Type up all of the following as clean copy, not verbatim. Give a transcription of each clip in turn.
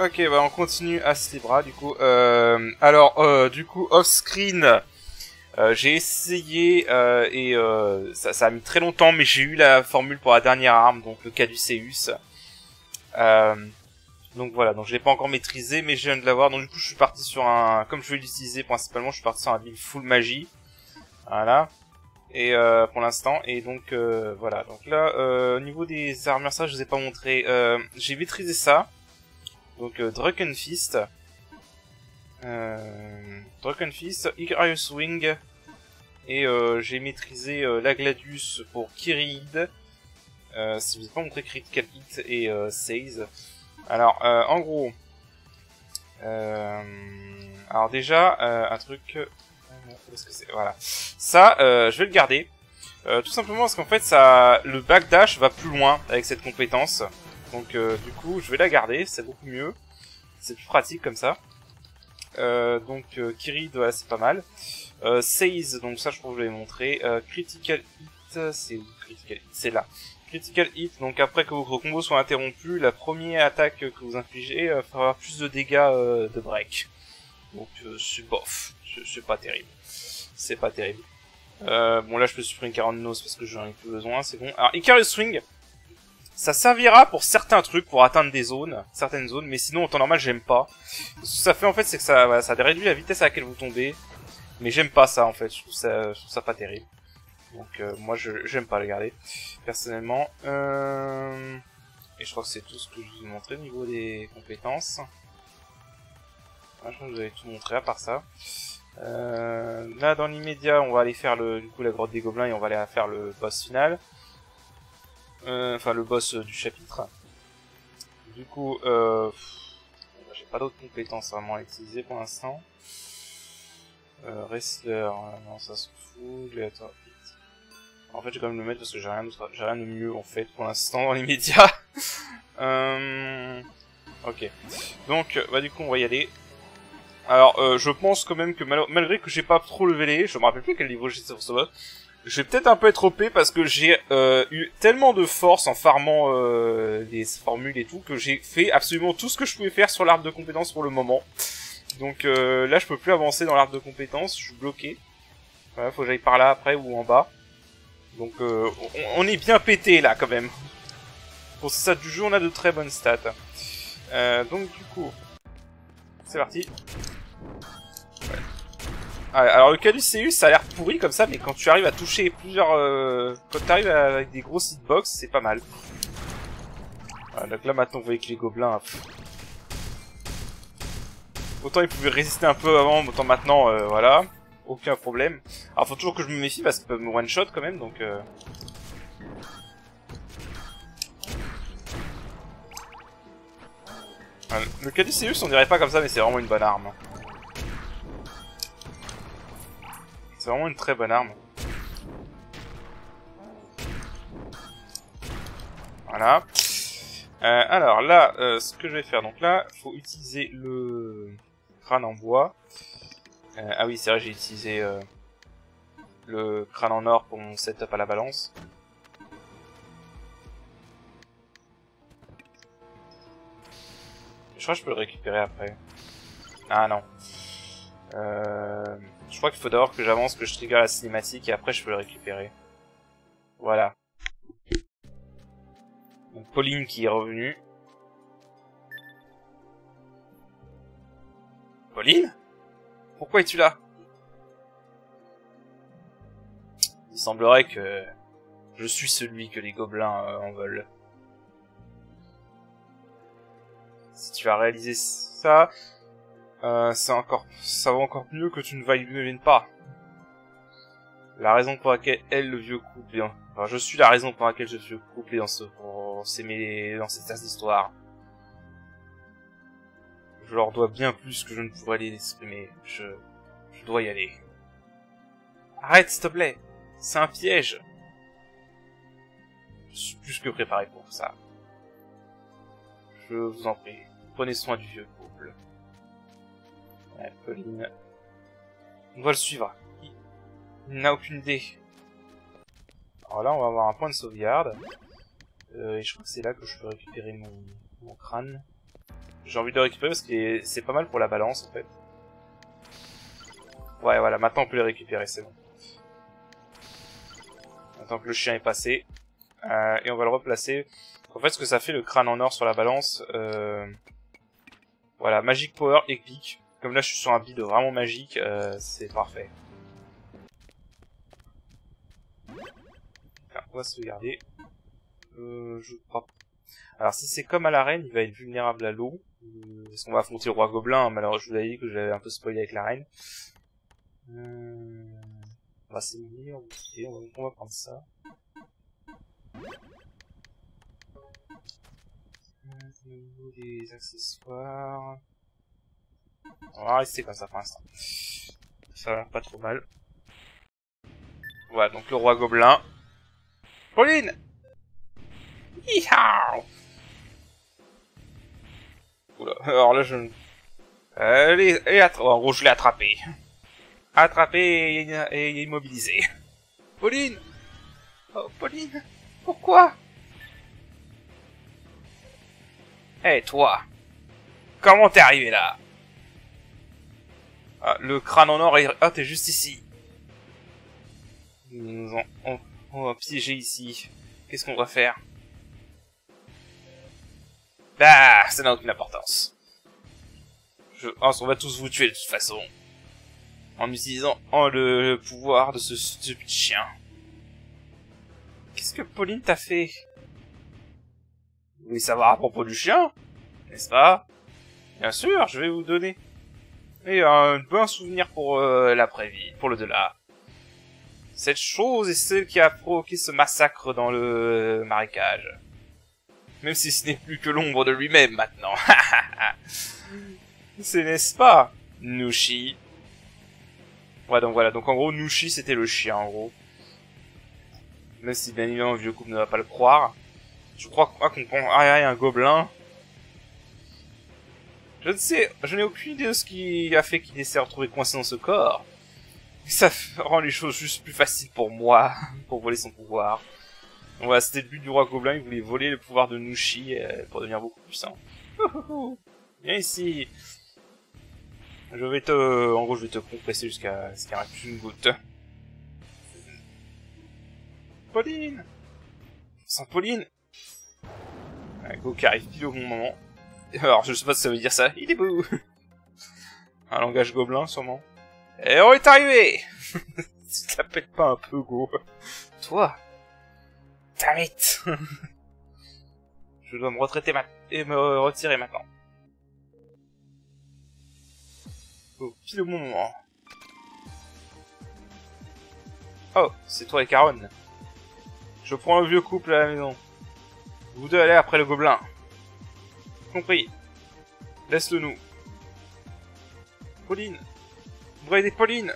Ok, bah on continue à Slibra du coup. Alors, du coup, off-screen, j'ai essayé et ça a mis très longtemps, mais j'ai eu la formule pour la dernière arme, donc le Caduceus. Donc voilà, donc je l'ai pas encore maîtrisé, mais je viens de l'avoir. Donc du coup, je suis parti sur un, comme je vais l'utiliser principalement, je suis parti sur un build full magie. Voilà. Et pour l'instant, et donc voilà. Donc là, au niveau des armures, ça, je vous ai pas montré. J'ai maîtrisé ça. Donc Drunken Fist, Icarus Wing, et j'ai maîtrisé la Gladius pour Kyriid. Si je vous ai pas montré Critical Hit et Seize. Alors en gros, alors déjà un truc, qu'est-ce que c'est, voilà. Ça, je vais le garder. Tout simplement parce qu'en fait, ça, le backdash va plus loin avec cette compétence. Donc du coup, je vais la garder, c'est beaucoup mieux. C'est plus pratique comme ça. Donc Kyriid, voilà, c'est pas mal. Seize, donc ça je crois que je l'avais montré. Critical Hit, c'est où Critical Hit? C'est là. Critical Hit, donc après que votre combo soit interrompu, la première attaque que vous infligez fera plus de dégâts de break. Donc c'est bof, c'est pas terrible. C'est pas terrible. Bon là je peux supprimer 40 nose parce que j'en ai plus besoin, c'est bon. Alors Icarus Swing, ça servira pour certains trucs, pour atteindre des zones, certaines zones, mais sinon en temps normal j'aime pas. Ce que ça fait en fait c'est que ça, voilà, ça réduit la vitesse à laquelle vous tombez, mais j'aime pas ça en fait, je trouve ça pas terrible. Donc moi j'aime pas le garder, personnellement. Et je crois que c'est tout ce que je vous ai montré au niveau des compétences. Ouais, je crois que je vous avais tout montré à part ça. Là dans l'immédiat on va aller faire du coup la grotte des gobelins et on va aller faire le boss final. Enfin le boss du chapitre. Du coup, j'ai pas d'autres compétences vraiment à utiliser pour l'instant. Wrestler, non ça se fout. Gladiator. En fait, je vais quand même le mettre parce que j'ai rien de mieux en fait pour l'instant dans les médias. Ok. Donc, bah du coup, on va y aller. Alors, je pense quand même que malgré que j'ai pas trop levelé, je me rappelle plus quel niveau j'étais sur ce boss. Je vais peut-être un peu être OP parce que j'ai eu tellement de force en farmant les formules et tout que j'ai fait absolument tout ce que je pouvais faire sur l'arbre de compétences pour le moment. Donc là je peux plus avancer dans l'arbre de compétences, je suis bloqué. Voilà, faut que j'aille par là après ou en bas. Donc on est bien pété là quand même. Pour ce stade du jeu on a de très bonnes stats. Donc du coup, c'est parti. Ouais. Alors le Caduceus ça a l'air pourri comme ça, mais quand tu arrives à toucher plusieurs... quand tu arrives avec des gros hitbox, c'est pas mal. Voilà, donc là maintenant vous voyez que les gobelins... Autant ils pouvaient résister un peu avant, autant maintenant, voilà. Aucun problème. Alors faut toujours que je me méfie parce qu'ils peuvent me one-shot quand même, donc... Le Caduceus on dirait pas comme ça, mais c'est vraiment une bonne arme. C'est vraiment une très bonne arme. Voilà. Alors là, ce que je vais faire, donc là, faut utiliser le crâne en bois. Ah oui, c'est vrai, j'ai utilisé le crâne en or pour mon setup à la balance. Je crois que je peux le récupérer après. Ah non. Je crois qu'il faut d'abord que j'avance, que je trigger la cinématique et après je peux le récupérer. Voilà. Donc Pauline qui est revenue. Pauline? Pourquoi es-tu là? Il semblerait que je suis celui que les gobelins en veulent. Si tu as réalisé ça, ça va encore mieux que tu ne viennes pas. La raison pour laquelle le vieux couple, enfin, je suis la raison pour laquelle je suis couplé dans cette tasse d'histoire. Je leur dois bien plus que je ne pourrais les exprimer. Je dois y aller. Arrête, s'il te plaît. C'est un piège. Je suis plus que préparé pour ça. Je vous en prie. Prenez soin du vieux couple. Pauline. On doit le suivre. Il n'a aucune idée. Alors là, on va avoir un point de sauvegarde. Et je crois que c'est là que je peux récupérer mon crâne. J'ai envie de le récupérer parce que c'est pas mal pour la balance en fait. Ouais, voilà, maintenant on peut les récupérer, c'est bon. Maintenant que le chien est passé. Et on va le replacer. En fait, ce que ça fait le crâne en or sur la balance... Voilà, Magic Power épique. Comme là, je suis sur un build vraiment magique, c'est parfait. Enfin, on va se regarder. Je crois... Alors, si c'est comme à l'arène, il va être vulnérable à l'eau. Parce qu'on va affronter le roi gobelin. Malheureusement, je vous avais dit que j'avais un peu spoilé avec l'arène. On va s'éliminer, on va prendre ça. Au niveau des accessoires... On va rester comme ça pour l'instant. Ça a l'air pas trop mal. Voilà, donc le roi gobelin. Pauline! Yeehaw! Oula, alors là je... Allez, en gros je l'ai attrapé. Attrapé et immobilisé. Pauline! Oh, Pauline! Pourquoi? Eh, toi! Comment t'es arrivé là? Ah, le crâne en or est... Ah, t'es juste ici. On va piéger ici. Qu'est-ce qu'on va faire? Ah, ça n'a aucune importance. On va tous vous tuer de toute façon. En utilisant le pouvoir de ce stupide chien. Qu'est-ce que Pauline t'a fait? Vous voulez savoir à propos du chien? N'est-ce pas? Bien sûr, je vais vous donner. Et un bon souvenir pour l'après-vie, pour le delà. Cette chose est celle qui a provoqué ce massacre dans le marécage. Même si ce n'est plus que l'ombre de lui-même maintenant. C'est n'est-ce pas, Nushi? Ouais, donc voilà. Donc en gros, Nushi c'était le chien en gros. Même si bien évidemment le vieux couple ne va pas le croire. Je crois qu'on pense... Ah, il y a un gobelin. Je ne sais, je n'ai aucune idée de ce qui a fait qu'il s'est retrouvé coincé dans ce corps. Ça rend les choses juste plus faciles pour moi, pour voler son pouvoir. Donc voilà, c'était le but du roi gobelin, il voulait voler le pouvoir de Nushi pour devenir beaucoup plus puissant. Viens ici. Je vais te... En gros, je vais te compresser jusqu'à ce qu'il n'y ait plus une goutte. Pauline! Sans Pauline! Go qui arrive pile au bon moment. Alors, je sais pas si ça veut dire ça. Il est beau. Un langage gobelin, sûrement. Et on est arrivé. Tu t'appelles pas un peu, Go. Toi. Damn it. Je dois me retraiter et me retirer maintenant. Oh, pile au bon moment. Oh, c'est toi et Caron. Je prends le vieux couple à la maison. Vous deux allez après le gobelin. Compris. Laisse-le nous. Pauline. Vous voyez des Pauline.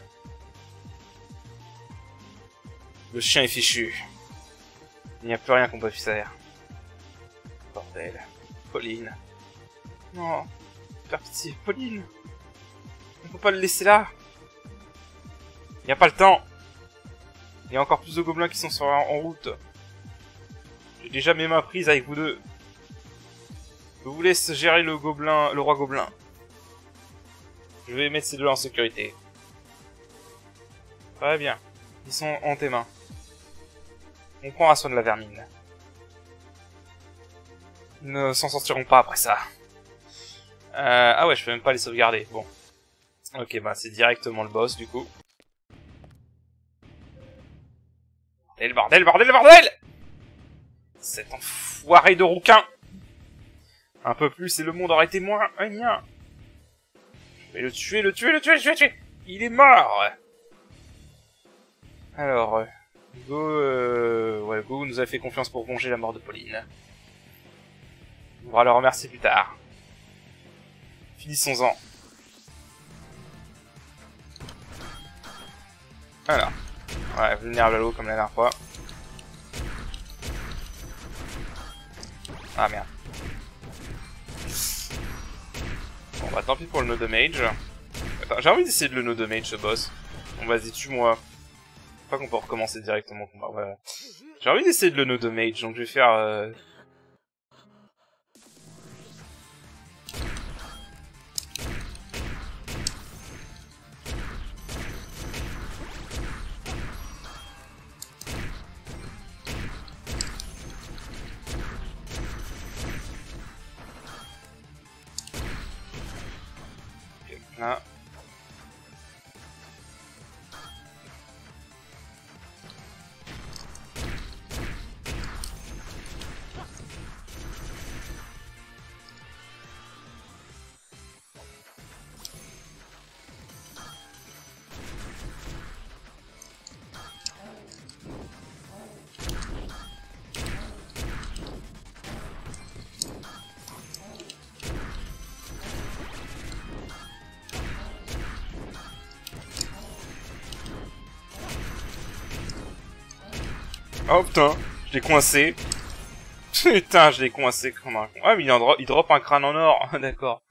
Le chien est fichu. Il n'y a plus rien qu'on peut faire. Bordel. Pauline. Non. Faire pitié. Pauline. On peut pas le laisser là. Il n'y a pas le temps. Il y a encore plus de gobelins qui sont en route. J'ai déjà mes mains prises avec vous deux. Je vous laisse gérer le roi gobelin. Je vais mettre ces deux en sécurité. Très bien. Ils sont en tes mains. On prendra soin de la vermine. Ils ne s'en sortiront pas après ça. Ah ouais, je peux même pas les sauvegarder. Bon. Ok, bah c'est directement le boss du coup. Et le bordel, bordel, bordel! Cet enfoiré de rouquin! Un peu plus et le monde aurait été moins un mien. Je vais le tuer, le tuer, le tuer, le tuer, le tuer! Il est mort! Alors, ouais, Go nous a fait confiance pour venger la mort de Pauline. On va le remercier plus tard. Finissons-en. Voilà. Ouais, vulnérable à l'eau comme la dernière fois. Ah merde. Bon bah tant pis pour le nœud de mage. Attends, j'ai envie d'essayer de le nœud de mage ce boss. Bon vas-y, tue-moi. Pas qu'on peut recommencer directement le combat, voilà. J'ai envie d'essayer de le nœud de mage, donc je vais faire... Ah. Oh putain, je l'ai coincé. Putain, je l'ai coincé comme un con. Ah mais il drop un crâne en or, d'accord.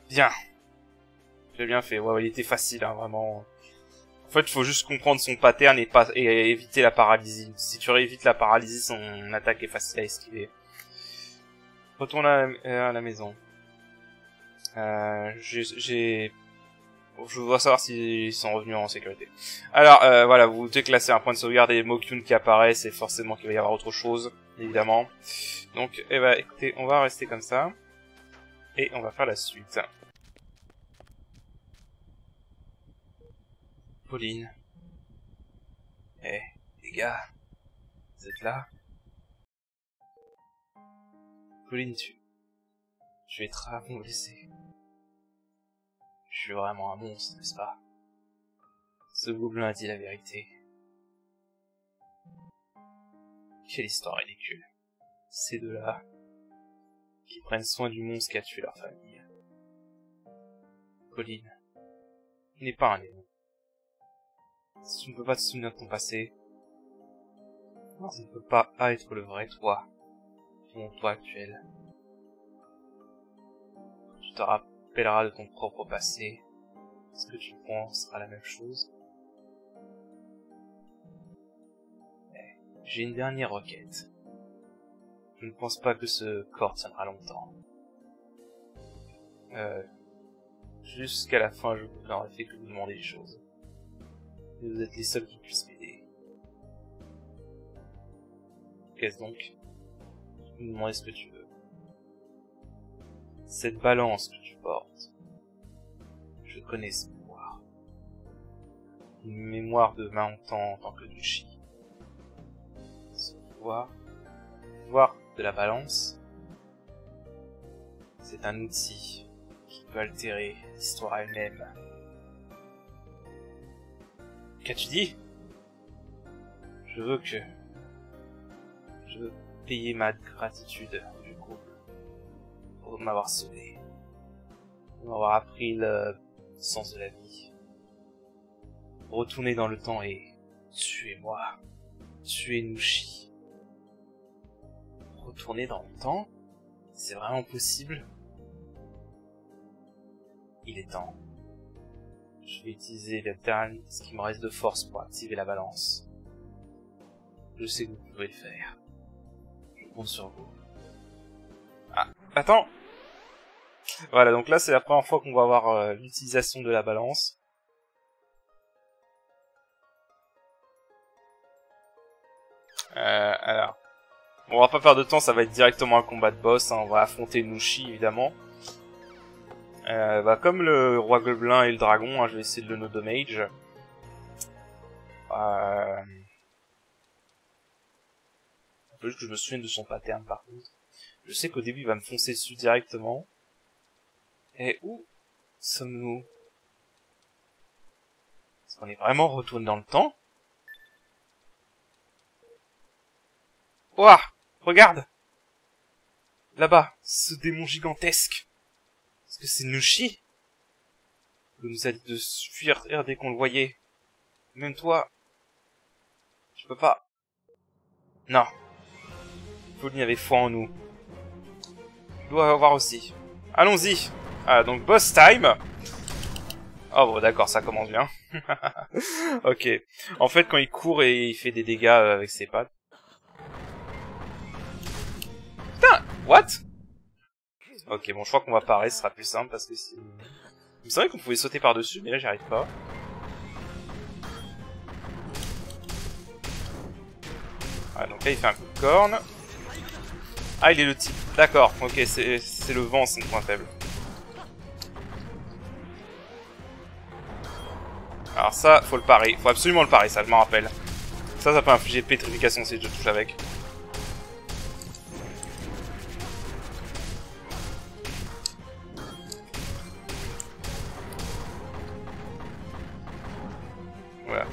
Bien. J'ai bien fait, ouais, il était facile, hein, vraiment. En fait, il faut juste comprendre son pattern et éviter la paralysie. Si tu réévites la paralysie, son attaque est facile à esquiver. Retourne à la maison. Je dois savoir s'ils sont revenus en sécurité. Alors, voilà, vous déclassez un point de sauvegarde et Mokyun qui apparaît, c'est forcément qu'il va y avoir autre chose, évidemment. Donc, eh ben, écoutez, on va rester comme ça. Et on va faire la suite. Pauline. Eh, les gars. Vous êtes là? Pauline, tu es très blessée. Je suis vraiment un monstre, n'est-ce pas? Ce gobelin a dit la vérité. Quelle histoire ridicule. Ces deux-là, qui prennent soin du monstre qui a tué leur famille. Pauline, il n'est pas un démon. Si tu ne peux pas te souvenir de ton passé, alors ça ne peut pas être le vrai toi, ton toi actuel. Tu te rappelleras de ton propre passé. Est-ce que tu penses sera la même chose? J'ai une dernière requête. Je ne pense pas que ce corps tiendra longtemps. Jusqu'à la fin, je n'aurais fait que vous demander des choses. Et vous êtes les seuls qui puissent m'aider. Qu'est-ce donc? Je me demander ce que tu veux. Cette balance que tu portes. Je connais ce pouvoir. Une mémoire de 20 ans en tant que Nushi. Ce pouvoir de la balance, c'est un outil qui peut altérer l'histoire elle-même. Qu'as-tu dit? Je veux payer ma gratitude, du coup, pour m'avoir sauvé, pour m'avoir appris le sens de la vie, retourner dans le temps et tuer moi, tuer Nushi. Retourner dans le temps? C'est vraiment possible? Il est temps. Je vais utiliser ce qui me reste de force pour activer la balance. Je sais que vous pouvez le faire. Je compte sur vous. Ah, attends! Voilà, donc là c'est la première fois qu'on va avoir l'utilisation de la balance. Alors... On va pas perdre de temps, ça va être directement un combat de boss, hein. On va affronter Nushi évidemment. Comme le roi gobelin et le dragon, hein, je vais essayer de le no-damage. Faut juste que je me souvienne de son pattern par contre. Je sais qu'au début il va me foncer dessus directement. Et où sommes-nous? Est-ce qu'on est vraiment retourné dans le temps? Ouah! Regarde! Là-bas, ce démon gigantesque. Est-ce que c'est Nushi? Il nous a dit de fuir dès qu'on le voyait. Même toi. Je peux pas. Non. Pauline avait foi en nous. Je dois avoir aussi. Allons-y. Ah, donc boss time. Oh bon, d'accord, ça commence bien. Ok. En fait, quand il court et il fait des dégâts avec ses pattes. Putain, what? Ok, bon, je crois qu'on va parer, ce sera plus simple parce que c'est... C'est vrai qu'on pouvait sauter par-dessus, mais là, j'y arrive pas. Ah, donc là, il fait un coup de corne. Ah, il est le type. D'accord, ok, c'est le vent, c'est le point faible. Alors ça, faut le parer. Faut absolument le parer, ça, je m'en rappelle. Ça peut infliger pétrification si je touche avec. Voilà.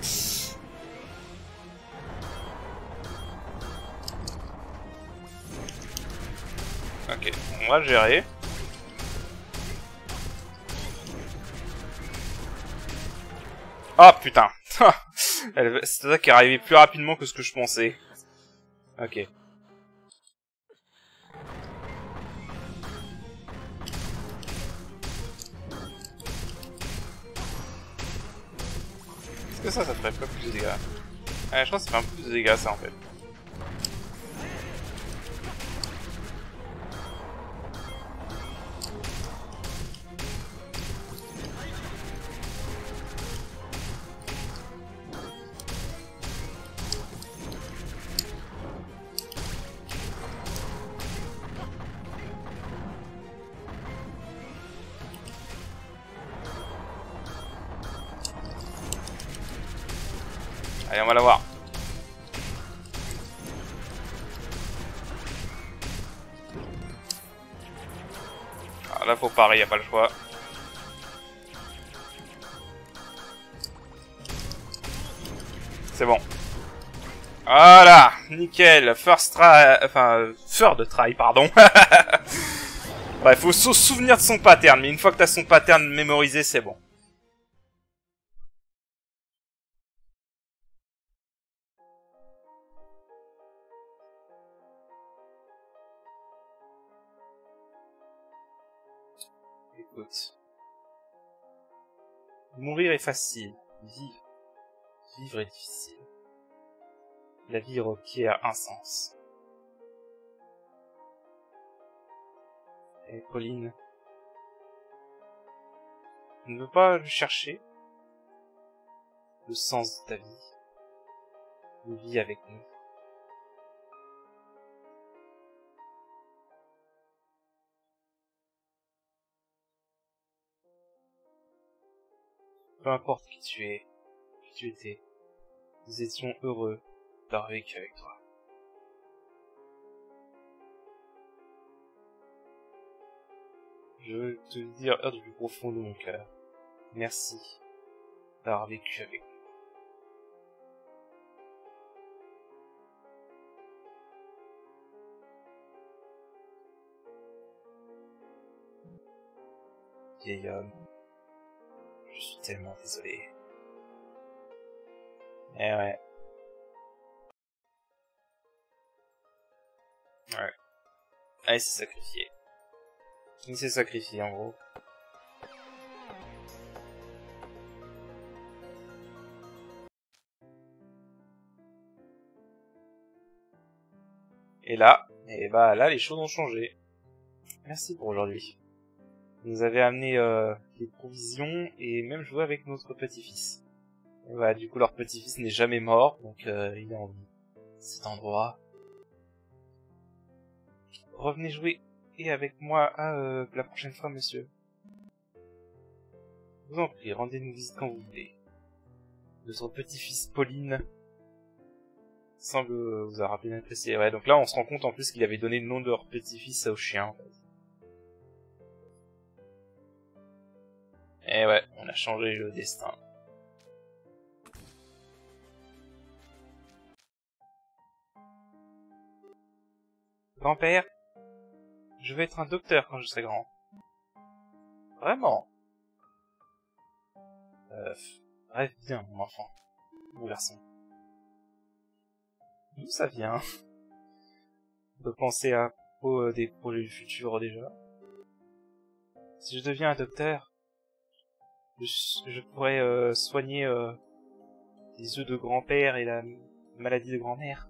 Ok, on va le gérer. Ah putain. C'est ça qui est arrivé plus rapidement que ce que je pensais. Ok. Est-ce que ça ferait pas plus de dégâts? Ouais, je pense que ça fait un peu plus de dégâts ça en fait. Allez, on va l'avoir. Alors là, faut parer, y a pas le choix. C'est bon. Voilà, nickel. First try, enfin, third try, pardon. Ouais, faut se souvenir de son pattern, mais une fois que t'as son pattern mémorisé, c'est bon. Écoute. Mourir est facile. Vivre est difficile. La vie requiert un sens. Et Pauline ne veut pas chercher le sens de ta vie. Vis avec nous. Peu importe qui tu étais, nous étions heureux d'avoir vécu avec toi. Je veux te le dire du plus profond de mon cœur. Merci d'avoir vécu avec nous. Vieil homme, je suis tellement désolé. Eh ouais. Ouais. Ah, il s'est sacrifié. Il s'est sacrifié en gros. Et là, les choses ont changé. Merci pour aujourd'hui. Vous nous avez amené des provisions et même joué avec notre petit-fils. Et voilà, du coup leur petit-fils n'est jamais mort, donc il est en vie. Cet endroit. Revenez jouer et avec moi la prochaine fois, monsieur. Je vous en prie, rendez-nous visite quand vous voulez. Notre petit-fils Pauline semble vous avoir bien apprécié. Ouais, donc là on se rend compte en plus qu'il avait donné le nom de leur petit-fils au chien. En fait. Et ouais, on a changé le destin. Grand-père, je veux être un docteur quand je serai grand. Vraiment? Rêve bien, mon enfant. Mon garçon. D'où ça vient? De penser à propos des projets du futur déjà. Si je deviens un docteur, je pourrais soigner les œufs de grand-père et la maladie de grand-mère.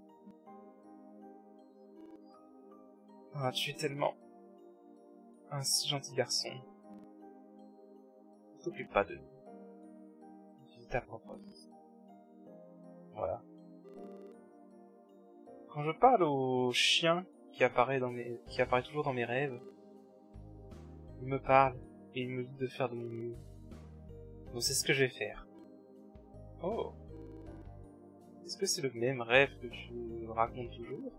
Ah, tu es tellement un si gentil garçon. Ne t'occupe pas de nous. Vis ta propre vie. Voilà. Quand je parle aux chiens qui apparaît toujours dans mes rêves. Il me parle et il me dit de faire de mon mieux. Donc c'est ce que je vais faire. Oh. Est-ce que c'est le même rêve que tu racontes toujours?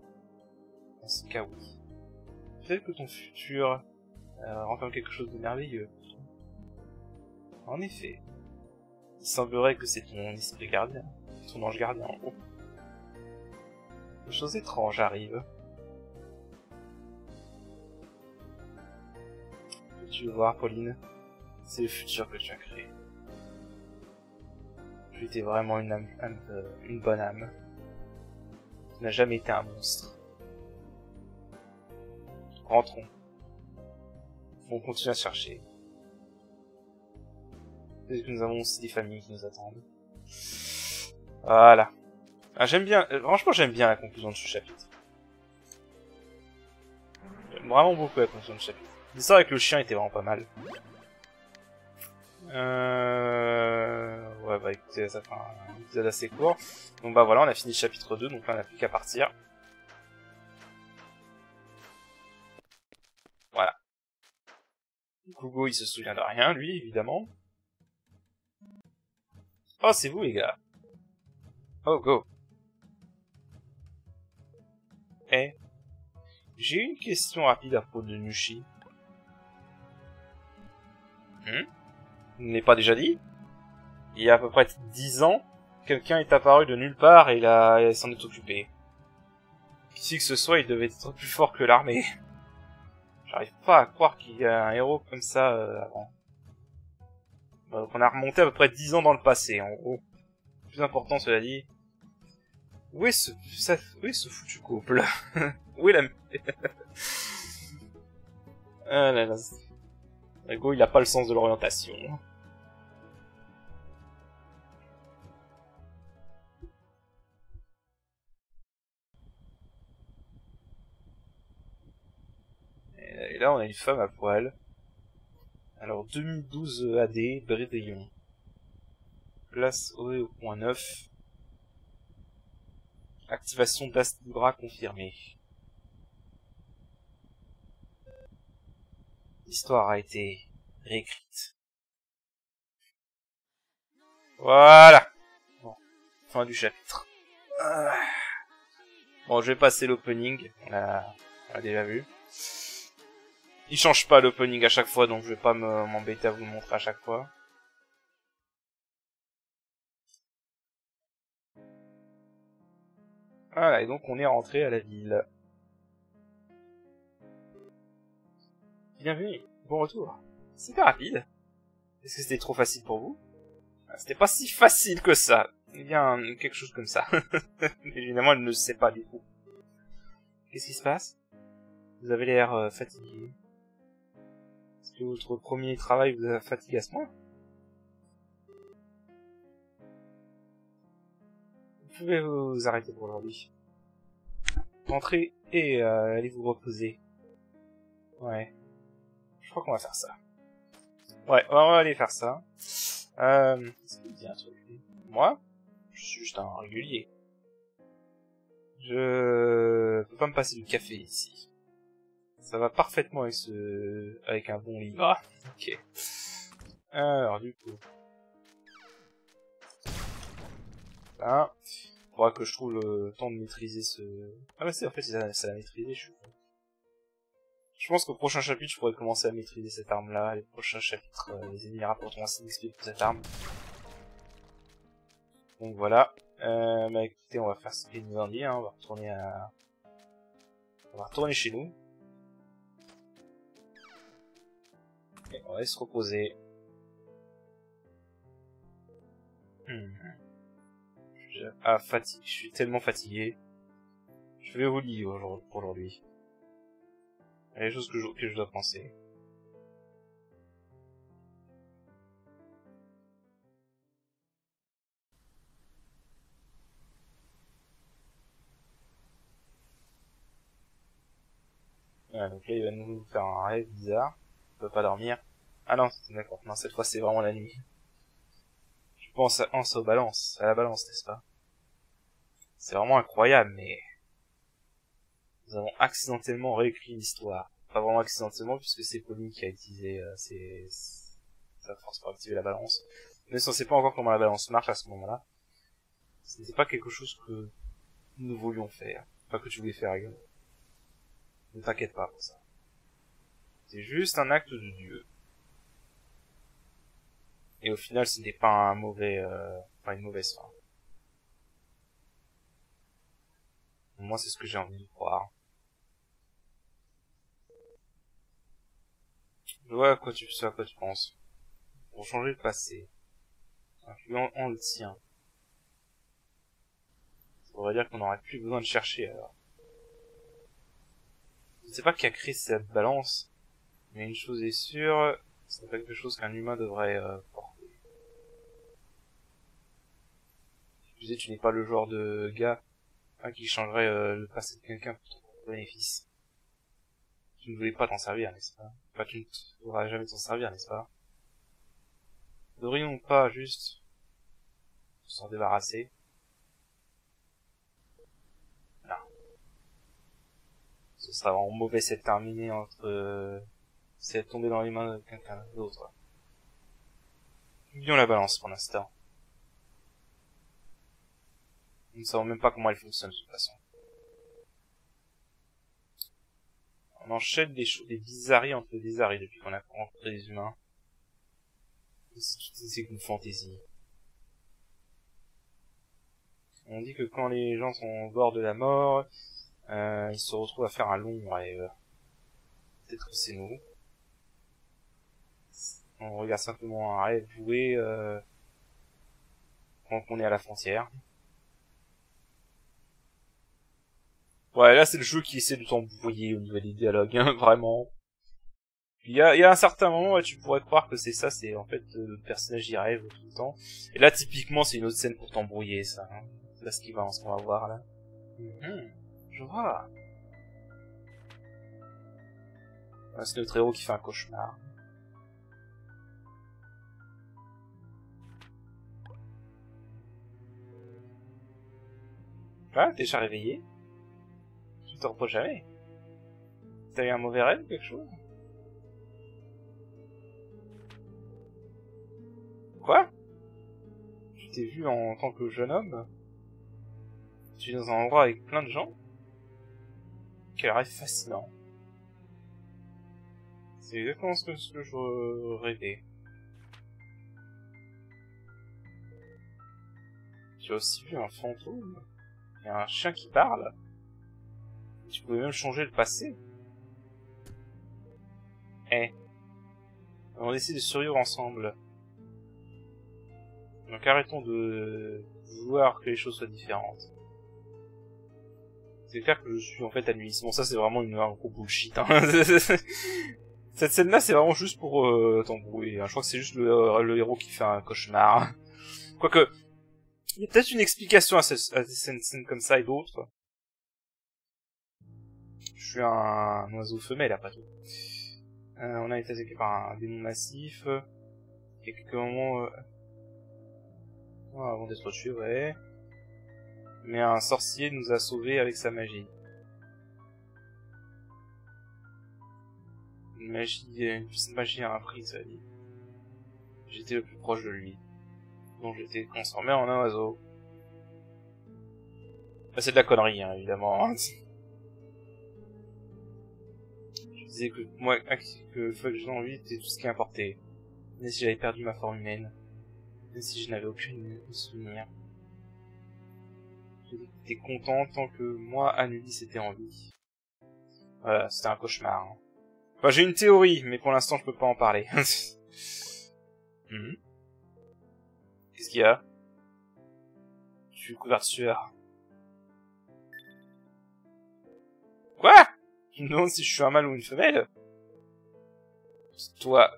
Dans ce cas, oui. Peut-être que ton futur renferme quelque chose de merveilleux. En effet. Il semblerait que c'est ton esprit gardien, ton ange gardien en gros. Des choses étranges arrivent. Tu veux voir, Pauline? C'est le futur que tu as créé. Tu étais vraiment une bonne âme. Tu n'as jamais été un monstre. Rentrons. On continue à chercher. Peut-être que nous avons aussi des familles qui nous attendent. Voilà. Ah, j'aime bien, franchement j'aime bien la conclusion de ce chapitre. J'aime vraiment beaucoup la conclusion de ce chapitre. L'histoire avec le chien était vraiment pas mal. Ouais bah écoutez, ça fait un épisode assez court. Donc bah voilà, on a fini le chapitre 2, donc là on n'a plus qu'à partir. Voilà. Kugo il se souvient de rien, lui, évidemment. Oh, c'est vous les gars. Oh, go. Eh, j'ai une question rapide à propos de Nushi. Je ne l'ai pas déjà dit? Il y a à peu près 10 ans, quelqu'un est apparu de nulle part et il s'en est occupé. Qui que ce soit, il devait être plus fort que l'armée. J'arrive pas à croire qu'il y a un héros comme ça avant. Donc on a remonté à peu près 10 ans dans le passé, en gros. Plus important, cela dit. Où est ce foutu couple? Où est la... Ah là là. Ego, il a pas le sens de l'orientation. Et là, on a une femme à poil. Alors, 2012 AD, Brédéon. Place OE au point 9. Activation d'Astibra confirmée. L'histoire a été réécrite. Voilà. Bon, fin du chapitre. Bon, je vais passer l'opening. On l'a déjà vu. Il change pas l'opening à chaque fois, donc je vais pas m'embêter à vous le montrer à chaque fois. Voilà, et donc on est rentré à la ville. Bienvenue, bon retour. C'était rapide. Est-ce que c'était trop facile pour vous? C'était pas si facile que ça. Il y a quelque chose comme ça. Mais évidemment, elle ne sait pas du tout. Qu'est-ce qui se passe? Vous avez l'air fatigué. Est-ce que votre premier travail vous a fatigué à ce point? Vous pouvez vous arrêter pour aujourd'hui. Rentrez et allez vous reposer. Ouais. Je crois qu'on va faire ça. Ouais, on va aller faire ça. Est-ce qu'il me dit un truc? Moi, je suis juste un régulier. Je peux pas me passer du café ici. Ça va parfaitement avec un bon livre. Ah, ok. Alors du coup, là, faudra que je trouve le temps de maîtriser ce. Ah bah c'est en fait ça l'a maîtrisé. Je pense qu'au prochain chapitre, je pourrais commencer à maîtriser cette arme-là. Les prochains chapitres, les ennemis rapporteront assez d'XP pour cette arme. Donc voilà. Bah écoutez, on va faire ce qu'il nous en dit, hein. On va retourner chez nous. Et on va se reposer. Je suis tellement fatigué. Je vais au lit pour aujourd'hui. Il y a des choses que je dois penser. Voilà, donc là il va nous faire un rêve bizarre. On peut pas dormir. Ah non, d'accord. Non, cette fois c'est vraiment la nuit. Je pense à la balance, n'est-ce pas? C'est vraiment incroyable, mais... Nous avons accidentellement réécrit l'histoire. Pas vraiment accidentellement, puisque c'est Pauline qui a utilisé sa force pour activer la balance. Mais on ne sait pas encore comment la balance marche à ce moment-là. Ce n'était pas quelque chose que nous voulions faire. Pas que tu voulais faire également. Ne t'inquiète pas pour ça. C'est juste un acte de Dieu. Et au final, ce n'est pas pas une mauvaise fin. Moi, c'est ce que j'ai envie de croire. Je vois à quoi tu penses. Pour changer le passé, incluant en le tien. Ça voudrait dire qu'on n'aurait plus besoin de chercher alors. Je ne sais pas qui a créé cette balance, mais une chose est sûre, c'est quelque chose qu'un humain devrait porter. Tu disais, tu n'es pas le genre de gars qui changerait le passé de quelqu'un pour ton propre bénéfice. Tu ne voulais pas t'en servir, n'est-ce pas? Enfin, tu ne pourras jamais t'en servir, n'est-ce pas? Ne devrions pas juste s'en débarrasser? Non. Ce serait vraiment mauvais si elle terminait si elle tombait dans les mains de quelqu'un d'autre. Oublions la balance pour l'instant. Nous ne savons même pas comment elle fonctionne de toute façon. On enchaîne des bizarreries entre les bizarreries depuis qu'on a rencontré les humains. C'est qu'une fantaisie. On dit que quand les gens sont au bord de la mort, ils se retrouvent à faire un long rêve. Peut-être que c'est nous. On regarde simplement un rêve joué quand on est à la frontière. Ouais, là c'est le jeu qui essaie de t'embrouiller au niveau des dialogues, hein, vraiment. Il y a un certain moment où tu pourrais croire que c'est ça, c'est en fait le personnage y rêve tout le temps. Et là typiquement c'est une autre scène pour t'embrouiller ça. Hein. C'est là ce qu'on va voir là. Je vois. C'est notre héros qui fait un cauchemar. Ah, t'es déjà réveillé? Tu te reposes jamais? T'as eu un mauvais rêve ou quelque chose? Quoi? Tu t'es vu en tant que jeune homme? Tu es dans un endroit avec plein de gens? Quel rêve fascinant. C'est exactement ce que je rêvais. Tu as aussi vu un fantôme? Il y a un chien qui parle? Tu pouvais même changer le passé? On décide de survivre ensemble. Donc arrêtons de vouloir que les choses soient différentes. C'est clair que je suis en fait Anulis. Bon ça c'est vraiment un gros bullshit. Hein. Cette scène-là c'est vraiment juste pour t'embrouiller. Hein. Je crois que c'est juste le héros qui fait un cauchemar. Quoique, il y a peut-être une explication à des scènes comme ça et d'autres. Je suis un oiseau femelle après tout. On a été attaqué par un démon massif. Il y a quelques moments avant d'être tué, ouais. Mais un sorcier nous a sauvés avec sa magie. Une puissante magie a appris sa vie. J'étais le plus proche de lui. Donc j'étais transformé en un oiseau. Bah, c'est de la connerie, hein, évidemment. Je disais que moi, que le fait que j'ai envie, c'était tout ce qui importait. Même si j'avais perdu ma forme humaine. Même si je n'avais aucune souvenir. J'étais content tant que moi, Anulis, était en vie. Voilà, c'était un cauchemar. Hein. Enfin, j'ai une théorie, mais pour l'instant, je peux pas en parler. Qu'est-ce qu'il y a? Je suis couvert de sueur. Quoi? Tu me demandes si je suis un mâle ou une femelle? Toi,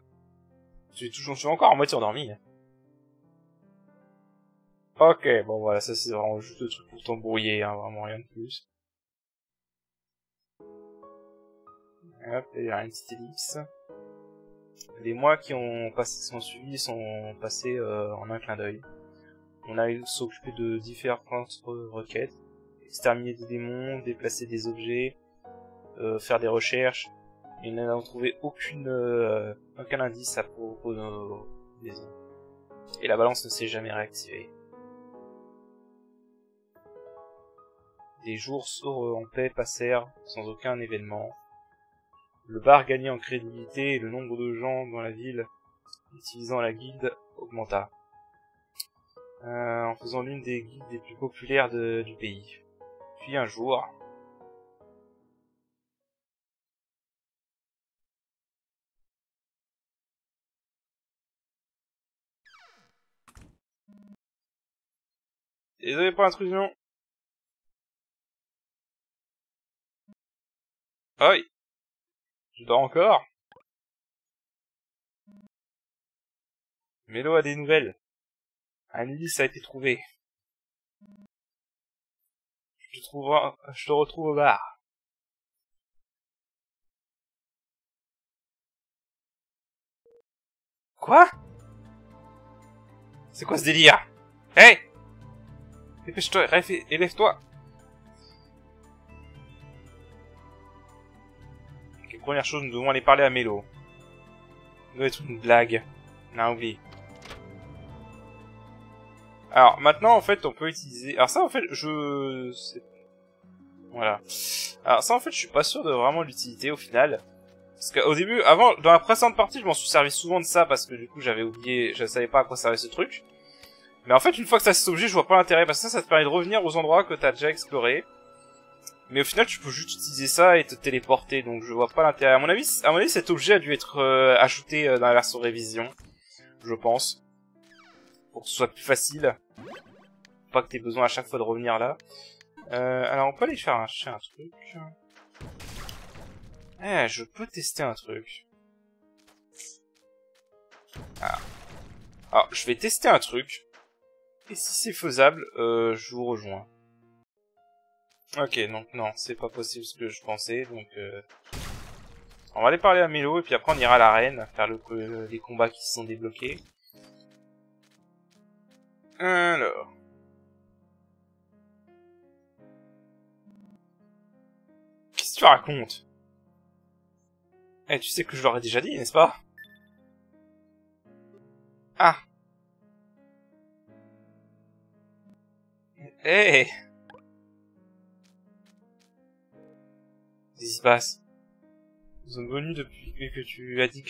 tu es encore en moitié endormi. Ok, bon voilà, ça c'est vraiment juste le truc pour t'embrouiller, hein, vraiment rien de plus. Hop, il y a une petite ellipse. Les mois qui sont suivis sont passés en un clin d'œil. On a s'occupé de différentes requêtes, exterminer des démons, déplacer des objets, faire des recherches. Et nous n'avons trouvé aucun indice à propos de nos maisons. Et la balance ne s'est jamais réactivée. Des jours heureux en paix passèrent sans aucun événement. Le bar gagnait en crédibilité et le nombre de gens dans la ville utilisant la guilde augmenta. En faisant l'une des guildes les plus populaires du pays. Puis un jour... Désolé pour l'intrusion. Aïe. Je dors encore. Mélo a des nouvelles. Un Ulysse a été trouvé. Je te retrouve au bar. Quoi? C'est quoi ce délire? Hey! Dépêche-toi, élève-toi! Ok, première chose, nous devons aller parler à Mélo. Ça doit être une blague. Non, oublie. Alors, maintenant, en fait, on peut utiliser... Alors ça, en fait, Voilà. Alors ça, en fait, je suis pas sûr de vraiment l'utilité, au final. Parce qu'au début, avant, dans la précédente partie, je m'en suis servi souvent de ça, parce que du coup, j'avais oublié... Je savais pas à quoi servait ce truc. Mais en fait, une fois que t'as cet objet, je vois pas l'intérêt, parce que ça te permet de revenir aux endroits que t'as déjà explorés. Mais au final, tu peux juste utiliser ça et te téléporter, donc je vois pas l'intérêt. À mon avis, cet objet a dû être ajouté dans la version révision, je pense. Pour que ce soit plus facile. Pas que t'aies besoin à chaque fois de revenir là. Alors, on peut aller faire un truc. Eh, je peux tester un truc. Ah. Alors, je vais tester un truc. Et si c'est faisable, je vous rejoins. Ok, donc non, c'est pas possible ce que je pensais, donc on va aller parler à Mélo, et puis après on ira à l'arène, faire les combats qui se sont débloqués. Alors... Qu'est-ce que tu racontes? Eh, tu sais que je l'aurais déjà dit, n'est-ce pas? Ah. Eh hey. Qu'est-ce qui se passe? Nous sommes venus depuis que tu as dit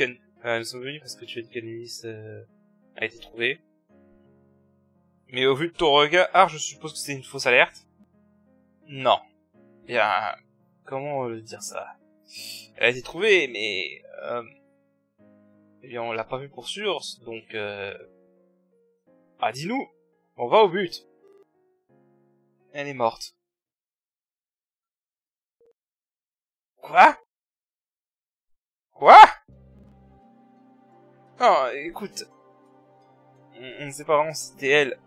nous sommes venus parce que tu as dit qu'Anulis a été trouvé. Mais au vu de ton regard, je suppose que c'est une fausse alerte? Non. Bien... Comment dire ça? Elle a été trouvée, mais... Eh bien, on l'a pas vue pour sûr, donc... Ah, dis-nous! On va au but! Elle est morte. Quoi? Quoi? Non, écoute... On ne sait pas vraiment si c'était elle.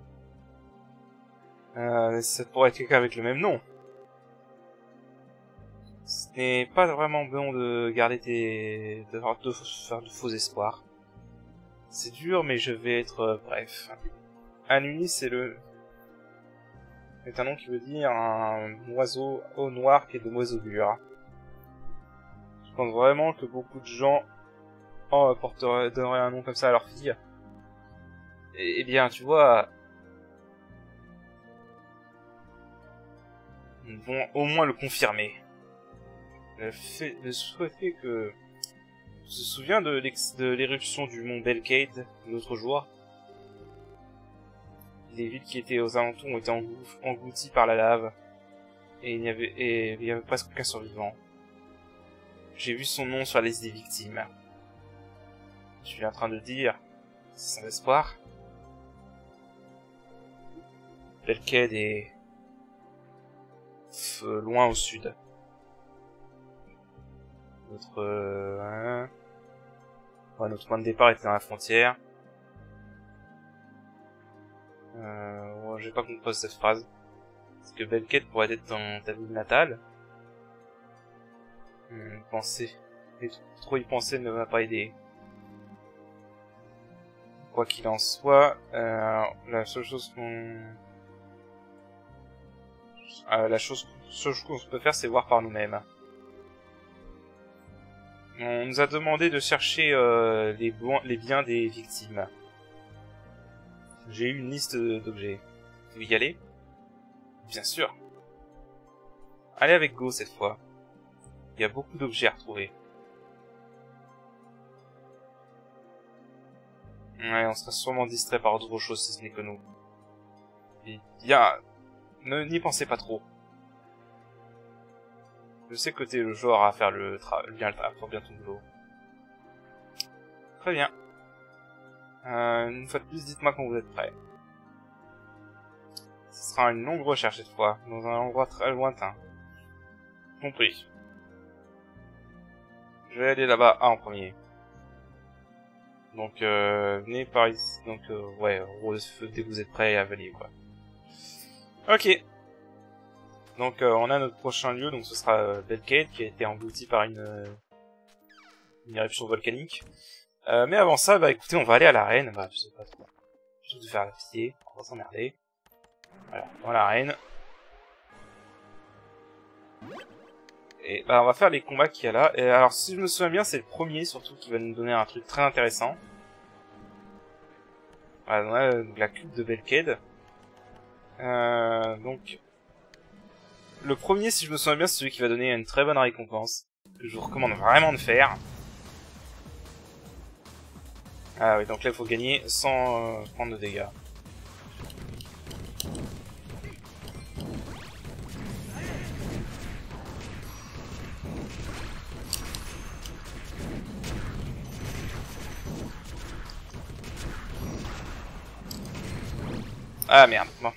Ça pourrait être quelqu'un avec le même nom. Ce n'est pas vraiment bon de garder de faire de faux espoirs. C'est dur, mais je vais être bref. Anunis, c'est un nom qui veut dire un oiseau au noir qui est de mauvaise augure. Je pense vraiment que beaucoup de gens donneraient un nom comme ça à leur fille. Eh bien, tu vois... Ils vont au moins le confirmer. Le fait que... Tu te souviens de l'éruption du mont Belkade l'autre jour? Les villes qui étaient aux alentours ont été englouties par la lave. Et il n'y avait presque aucun survivant. J'ai vu son nom sur la liste des victimes. Tu es en train de dire... C'est sans espoir? Belkade est... loin au sud. Notre point de départ était dans la frontière. Je vais pas qu'on pose cette phrase. Parce que Belkade pourrait être dans ta ville natale. Trop y penser ne m'a pas aidé. Quoi qu'il en soit, la seule chose qu'on peut faire, c'est voir par nous-mêmes. On nous a demandé de chercher les biens des victimes. J'ai eu une liste d'objets. Tu veux y aller? Bien sûr. Allez avec Go cette fois. Il y a beaucoup d'objets à retrouver. Ouais, on sera sûrement distrait par autre chose si ce n'est que nous. Il y a... N'y pensez pas trop. Je sais que t'es le genre à faire faire bien ton boulot. Très bien. Une fois de plus, dites-moi quand vous êtes prêts. Ce sera une longue recherche cette fois, dans un endroit très lointain. Compris. Je vais aller là-bas en premier. Donc, venez par ici. Donc, ouais, rose feu dès que vous êtes prêts à venir, quoi. Ok. Donc, on a notre prochain lieu, donc ce sera Belcade, qui a été englouti par une éruption volcanique. Mais avant ça, bah écoutez, on va aller à l'arène. Bah, je sais pas trop. Je vais faire la pitié, on va s'emmerder. Voilà, dans l'arène. Et bah, on va faire les combats qu'il y a là. Et alors, si je me souviens bien, c'est le premier surtout qui va nous donner un truc très intéressant. Voilà, on a la cube de Belcade. Donc, le premier, si je me souviens bien, c'est celui qui va donner une très bonne récompense. Que je vous recommande vraiment de faire. Ah oui, donc là, il faut gagner sans prendre de dégâts. Ah merde, bon.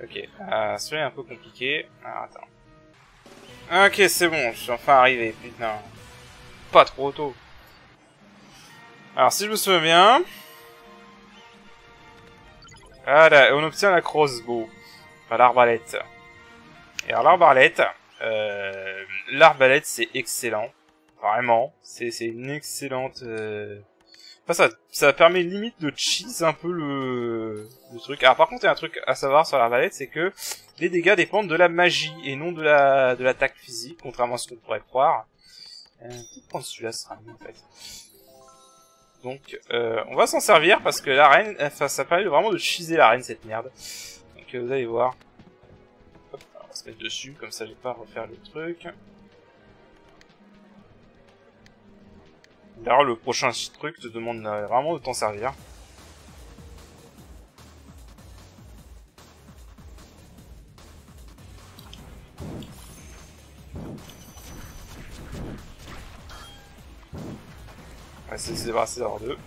Ok, celui-là est un peu compliqué. Alors, attends. Ok, c'est bon, je suis enfin arrivé, putain. Pas trop tôt. Alors, si je me souviens bien... Voilà, on obtient la crossbow. Enfin, l'arbalète. Et alors, l'arbalète, c'est excellent. Vraiment. C'est une excellente... Enfin, ça permet limite de cheese un peu le truc. Alors par contre, il y a un truc à savoir sur l'arbalète, c'est que les dégâts dépendent de la magie et non de l'attaque physique, contrairement à ce qu'on pourrait croire. Peut-être prendre celui-là, ce sera mieux en fait. Donc, on va s'en servir parce que l'arène, enfin, ça permet vraiment de cheeser l'arène cette merde. Donc vous allez voir. Hop, on va se mettre dessus, comme ça je vais pas refaire le truc. D'ailleurs, le prochain truc te demande vraiment de t'en servir. On va essayer de se débarrasser d'avoir deux.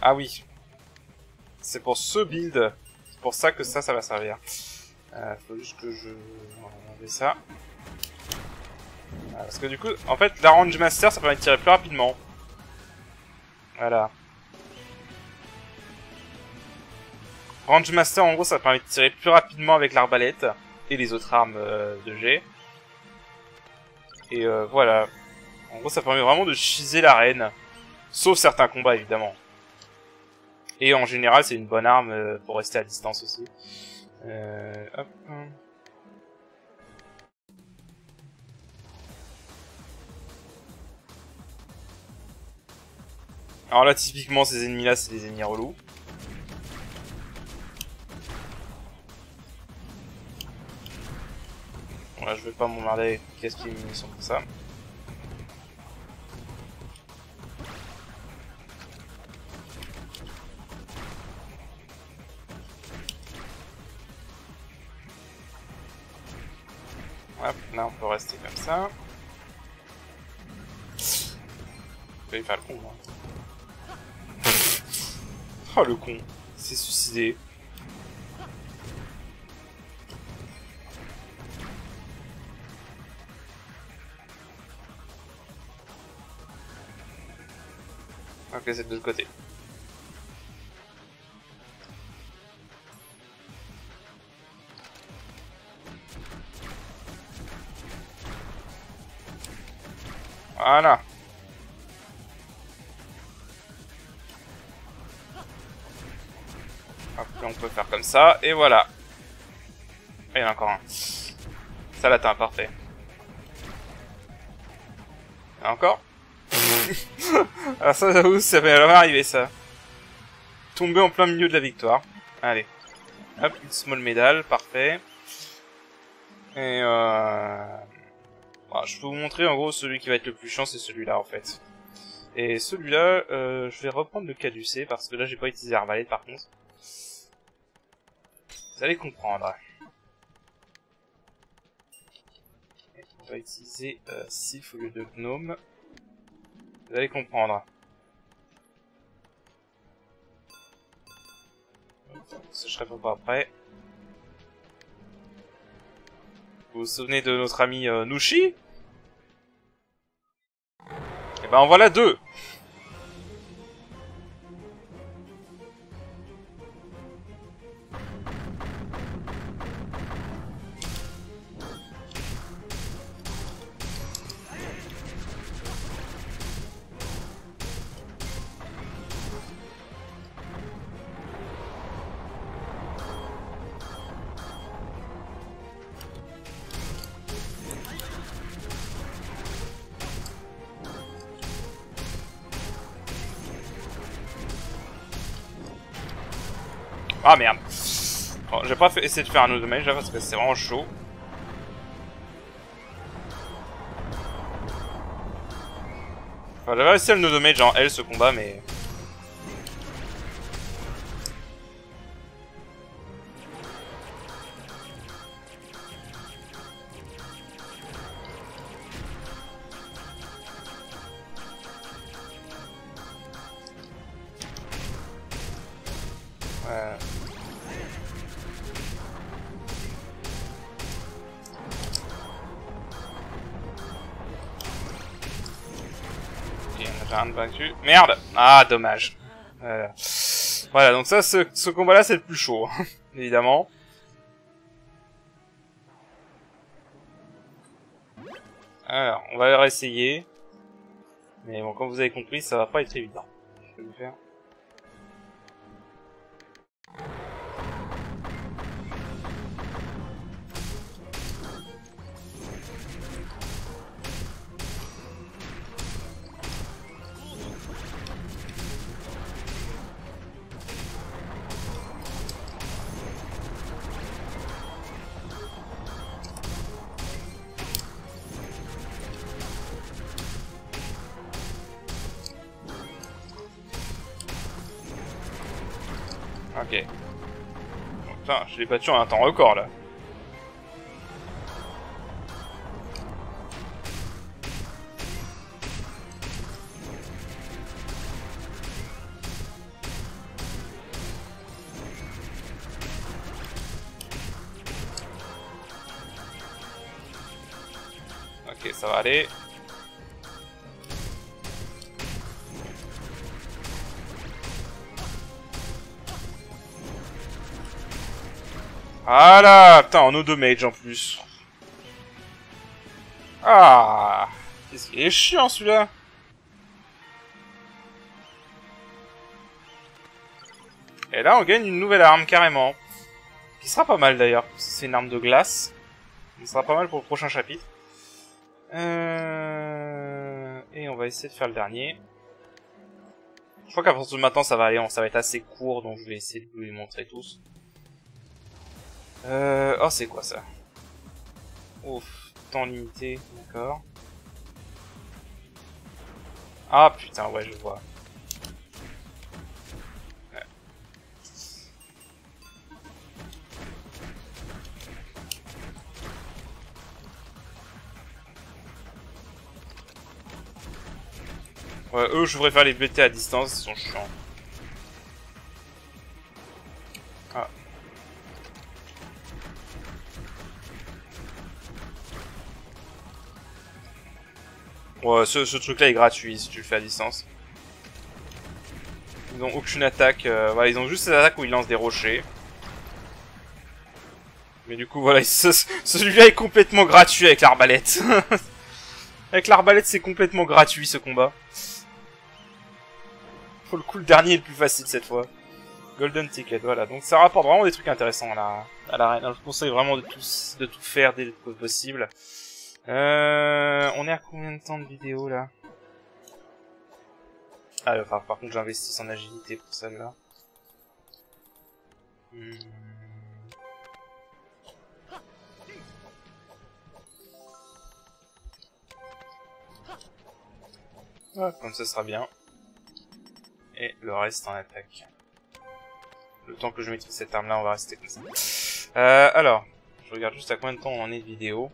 Ah oui. C'est pour ce build. C'est pour ça que ça va servir. Faut juste que je... On va enlever ça. Parce que du coup, en fait, la Range Master, ça permet de tirer plus rapidement. Voilà. Range Master, en gros, ça permet de tirer plus rapidement avec l'arbalète et les autres armes de jet. Et voilà. En gros, ça permet vraiment de cheeser l'arène. Sauf certains combats, évidemment. Et en général, c'est une bonne arme pour rester à distance aussi. Hop. Alors là, typiquement, ces ennemis-là, c'est des ennemis relous. Bon, là, je vais pas m'emmerder. Qu'est-ce qui est une munition pour ça? Hop, là, on peut rester comme ça. Je vais faire le con, moi. Oh, le con. Il s'est suicidé. Ok, c'est de l'autre côté. Voilà. Après, on peut faire comme ça, et voilà. Ah, il y en a encore un. Ça l'atteint, parfait. Il y en a encore. Alors ça, j'avoue, ça va jamais arriver, ça. Tomber en plein milieu de la victoire. Allez. Hop, une small medal, parfait. Et bon, je peux vous montrer, en gros, celui qui va être le plus chiant, c'est celui-là, en fait. Et celui-là, je vais reprendre le caducé, parce que là, j'ai pas utilisé arbalète, par contre. Vous allez comprendre. On va utiliser Sif au lieu de Gnome. Vous allez comprendre. Ça, je réponds pas après. Vous vous souvenez de notre ami Nushi? Eh ben, en voilà deux. Ah merde. Bon, j'ai pas essayé de faire un autre damage là parce que c'est vraiment chaud. Enfin, j'avais réussi à le no damage en L ce combat, mais. Vaincu. Merde. Ah, dommage. Voilà, donc ça, ce combat-là, c'est le plus chaud, évidemment. Alors, on va réessayer. Mais bon, comme vous avez compris, ça va pas être évident. Je vais le faire. Ok. Bon, putain, je l'ai battu en un temps record là. Ok, ça va aller. Voilà, putain, en no mage en plus. Ah, qu'est-ce qu'il est chiant celui-là. Et là, on gagne une nouvelle arme carrément, qui sera pas mal d'ailleurs. C'est une arme de glace, qui sera pas mal pour le prochain chapitre. Et on va essayer de faire le dernier. Je crois qu'à partir de maintenant, ça va aller, ça va être assez court, donc je vais essayer de vous les montrer tous. Oh, c'est quoi ça? Ouf, temps limité, d'accord. Ah putain, ouais, je vois. Ouais, eux, je voudrais faire les BT à distance, ils sont chiants. Ah. Ouais, ce truc-là est gratuit si tu le fais à distance. Ils ont aucune attaque, voilà, ils ont juste ces attaques où ils lancent des rochers. Mais du coup, voilà, celui-là est complètement gratuit avec l'arbalète. Avec l'arbalète, c'est complètement gratuit ce combat. Pour le coup, le dernier est le plus facile cette fois. Golden Ticket, voilà. Donc ça rapporte vraiment des trucs intéressants à l'arène. Je vous conseille vraiment de tout faire dès le possible. On est à combien de temps de vidéo là? Ah, enfin, par contre j'investis en agilité pour celle-là. Ouais, comme ça sera bien. Et le reste en attaque. Le temps que je maîtrise cette arme là, on va rester comme ça. Alors, je regarde juste à combien de temps on en est de vidéo.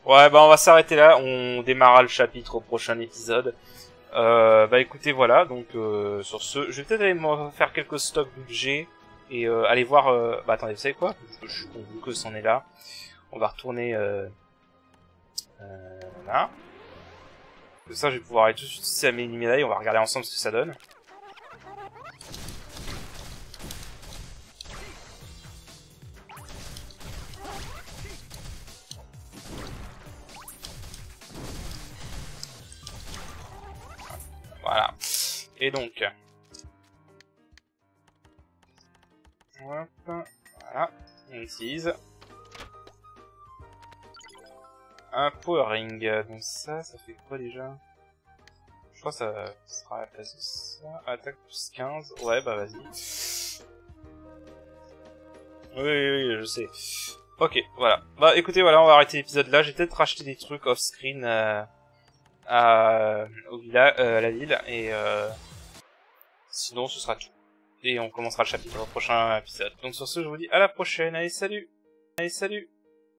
Ouais, bah on va s'arrêter là, on démarrera le chapitre au prochain épisode. Bah écoutez, voilà, donc sur ce, je vais peut-être aller me faire quelques stocks budget et aller voir... Bah attendez, vous savez quoi? Je suis con, vu que c'en est là. On va retourner là. Comme ça, je vais pouvoir aller tout de suite à mes médailles, on va regarder ensemble ce que ça donne. Voilà. Et donc... Hop, voilà. On utilise... un power ring. Donc ça fait quoi déjà? Je crois que ça sera à la place de ça. Attaque plus 15. Ouais, bah vas-y. Oui, je sais. Ok, voilà. Bah écoutez, voilà, on va arrêter l'épisode là. J'ai peut-être racheté des trucs off-screen à la ville. Et sinon, ce sera tout. Et on commencera le chapitre au prochain épisode. Donc sur ce, je vous dis à la prochaine. Allez, salut! Allez, salut!